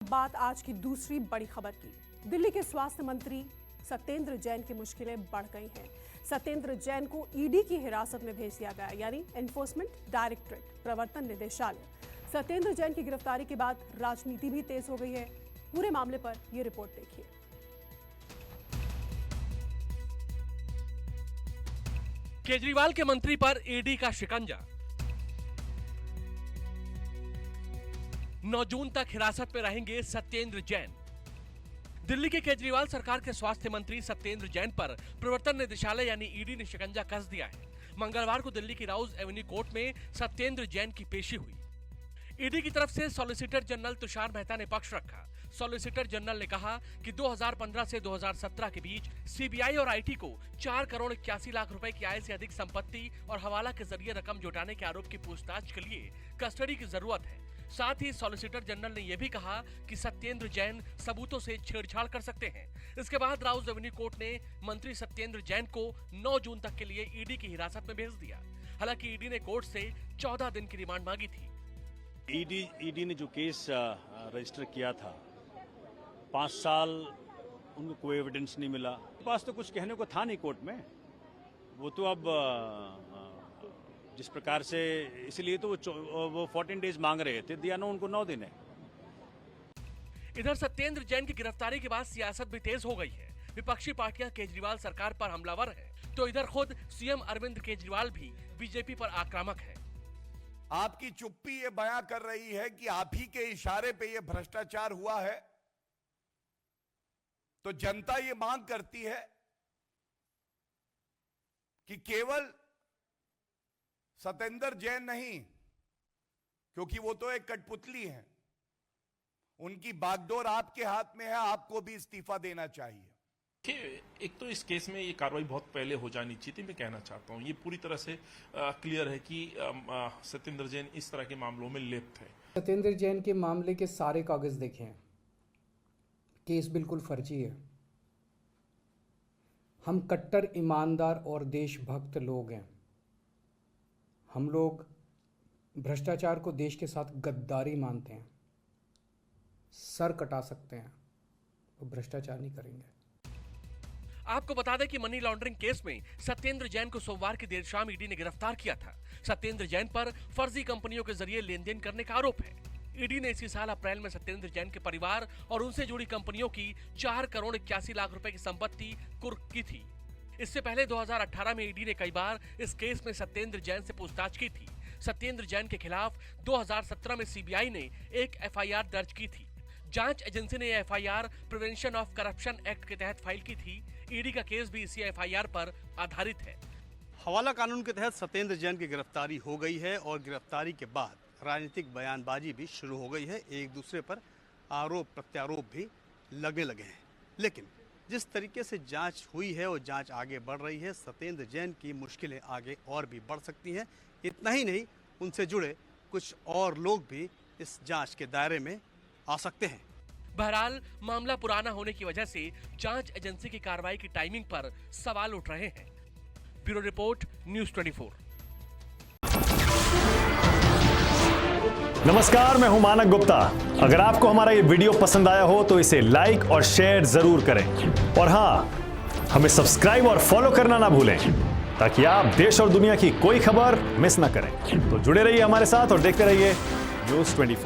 बात आज की दूसरी बड़ी खबर की। दिल्ली के स्वास्थ्य मंत्री सत्येंद्र जैन की मुश्किलें बढ़ गई हैं। सत्येंद्र जैन को ईडी की हिरासत में भेज दिया गया, यानी एनफोर्समेंट डायरेक्टरेट, प्रवर्तन निदेशालय। सत्येंद्र जैन की गिरफ्तारी के बाद राजनीति भी तेज हो गई है। पूरे मामले पर यह रिपोर्ट देखिए। केजरीवाल के मंत्री पर ईडी का शिकंजा। 9 जून तक हिरासत में रहेंगे सत्येंद्र जैन। दिल्ली के केजरीवाल सरकार के स्वास्थ्य मंत्री सत्येंद्र जैन पर प्रवर्तन निदेशालय यानी ईडी ने शिकंजा कस दिया है। मंगलवार को दिल्ली की राउज एवेन्यू कोर्ट में सत्येंद्र जैन की पेशी हुई। ईडी की तरफ से सॉलिसिटर जनरल तुषार मेहता ने पक्ष रखा। सॉलिसिटर जनरल ने कहा कि 2015 से 2017 के बीच सीबीआई और आईटी को 4 करोड़ 81 लाख रुपए की आय से अधिक संपत्ति और हवाला के जरिए रकम जुटाने के आरोप की पूछताछ के लिए कस्टडी की जरूरत है। साथ ही सॉलिसिटर जनरल ने यह भी कहा कि सत्येंद्र जैन सबूतों से छेड़छाड़ कर सकते हैं। इसके बाद राउज एवेन्यू कोर्ट ने मंत्री सत्येंद्र जैन को 9 जून तक के लिए ईडी की हिरासत में भेज दिया। हालांकि ईडी ने कोर्ट से 14 दिन की रिमांड मांगी थी। ईडी ने जो केस रजिस्टर किया था, 5 साल उनको कोई एविडेंस नहीं मिला। पास तो कुछ कहने को था नहीं कोर्ट में। वो तो अब जिस प्रकार से, इसलिए तो वो 14 डेज मांग रहे थे, दिया ना उनको 9 दिन है। इधर सत्येंद्र जैन की गिरफ्तारी के बाद सियासत भी तेज हो गई है। विपक्षी पार्टियां केजरीवाल सरकार पर हमलावर हैं, तो इधर खुद सीएम अरविंद केजरीवाल भी बीजेपी पर आक्रामक है। आपकी चुप्पी ये बयां कर रही है कि आप ही के इशारे पे ये भ्रष्टाचार हुआ है, तो जनता ये मांग करती है कि केवल सत्येंद्र जैन नहीं, क्योंकि वो तो एक कठपुतली हैं, उनकी बागडोर आपके हाथ में है, आपको भी इस्तीफा देना चाहिए। एक तो इस केस में ये कार्रवाई बहुत पहले हो जानी चाहिए थी। मैं कहना चाहता हूं ये पूरी तरह से क्लियर है कि सत्येंद्र जैन इस तरह के मामलों में लिप्त है। सत्येंद्र जैन के मामले के सारे कागज देखें, केस बिल्कुल फर्जी है। हम कट्टर ईमानदार और देशभक्त लोग हैं। हम लोग भ्रष्टाचार को देश के साथ गद्दारी मानते हैं। सर कटा सकते हैं, तो भ्रष्टाचार नहीं करेंगे। आपको बता दें कि मनी लॉन्ड्रिंग केस में सत्येंद्र जैन को सोमवार की देर शाम ईडी ने गिरफ्तार किया था। सत्येंद्र जैन पर फर्जी कंपनियों के जरिए लेन देन करने का आरोप है। ईडी ने इसी साल अप्रैल में सत्येंद्र जैन के परिवार और उनसे जुड़ी कंपनियों की 4 करोड़ 81 लाख रुपए की संपत्ति कुर्क की थी। इससे पहले 2018 में ईडी ने कई बार इस केस में सत्येंद्र जैन से पूछताछ की थी। सत्येंद्र जैन के खिलाफ 2017 में सीबीआई ने एक एफआईआर दर्ज की थी। जांच एजेंसी ने यह FIR prevention of corruption act के तहत फाइल की थी। ईडी का केस भी इसी एफआईआर पर आधारित है। हवाला कानून के तहत सत्येंद्र जैन की गिरफ्तारी हो गई है और गिरफ्तारी के बाद राजनीतिक बयानबाजी भी शुरू हो गई है। एक दूसरे पर आरोप प्रत्यारोप भी लगने लगे हैं। लेकिन जिस तरीके से जांच हुई है और जांच आगे बढ़ रही है, सत्येंद्र जैन की मुश्किलें आगे और भी बढ़ सकती हैं। इतना ही नहीं, उनसे जुड़े कुछ और लोग भी इस जांच के दायरे में आ सकते हैं। बहरहाल मामला पुराना होने की वजह से जांच एजेंसी की कार्रवाई की टाइमिंग पर सवाल उठ रहे हैं। Bureau report, news 24। नमस्कार, मैं हूं मानक गुप्ता। अगर आपको हमारा ये वीडियो पसंद आया हो तो इसे लाइक और शेयर जरूर करें, और हां, हमें सब्सक्राइब और फॉलो करना ना भूलें, ताकि आप देश और दुनिया की कोई खबर मिस ना करें। तो जुड़े रहिए हमारे साथ और देखते रहिए न्यूज़ 24।